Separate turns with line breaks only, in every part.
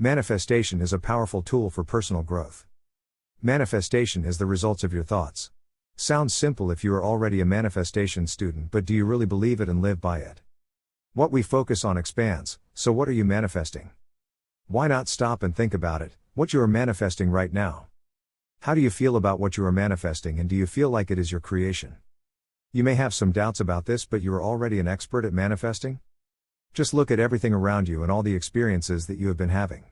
Manifestation is a powerful tool for personal growth. Manifestation is the results of your thoughts. Sounds simple if you are already a manifestation student, but do you really believe it and live by it? What we focus on expands, so what are you manifesting? Why not stop and think about it, what you are manifesting right now? How do you feel about what you are manifesting, and do you feel like it is your creation? You may have some doubts about this, but you are already an expert at manifesting? Just look at everything around you and all the experiences that you have been having.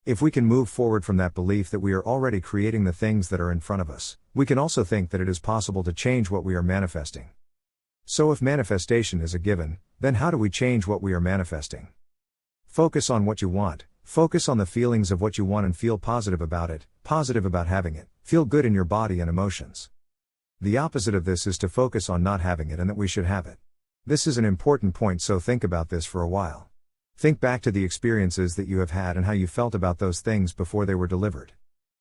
If we can move forward from that belief that we are already creating the things that are in front of us, we can also think that it is possible to change what we are manifesting. So if manifestation is a given, then how do we change what we are manifesting? Focus on what you want, focus on the feelings of what you want and feel positive about it, positive about having it, feel good in your body and emotions. The opposite of this is to focus on not having it and that we should have it. This is an important point, so think about this for a while. Think back to the experiences that you have had and how you felt about those things before they were delivered.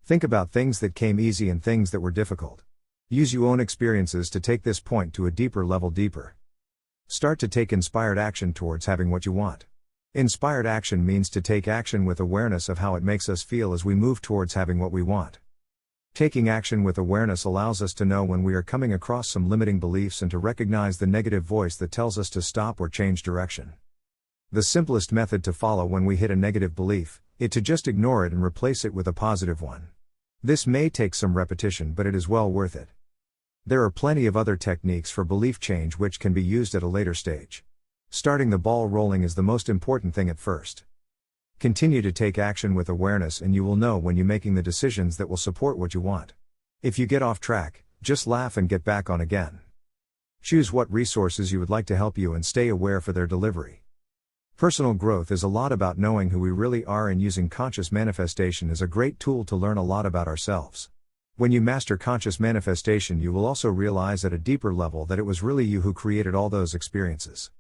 Think about things that came easy and things that were difficult. Use your own experiences to take this point to a deeper level deeper. Start to take inspired action towards having what you want. Inspired action means to take action with awareness of how it makes us feel as we move towards having what we want. Taking action with awareness allows us to know when we are coming across some limiting beliefs and to recognize the negative voice that tells us to stop or change direction. The simplest method to follow when we hit a negative belief is to just ignore it and replace it with a positive one. This may take some repetition, but it is well worth it. There are plenty of other techniques for belief change which can be used at a later stage. Starting the ball rolling is the most important thing at first. Continue to take action with awareness and you will know when you're making the decisions that will support what you want. If you get off track, just laugh and get back on again. Choose what resources you would like to help you and stay aware for their delivery. Personal growth is a lot about knowing who we really are, and using conscious manifestation is a great tool to learn a lot about ourselves. When you master conscious manifestation, you will also realize at a deeper level that it was really you who created all those experiences.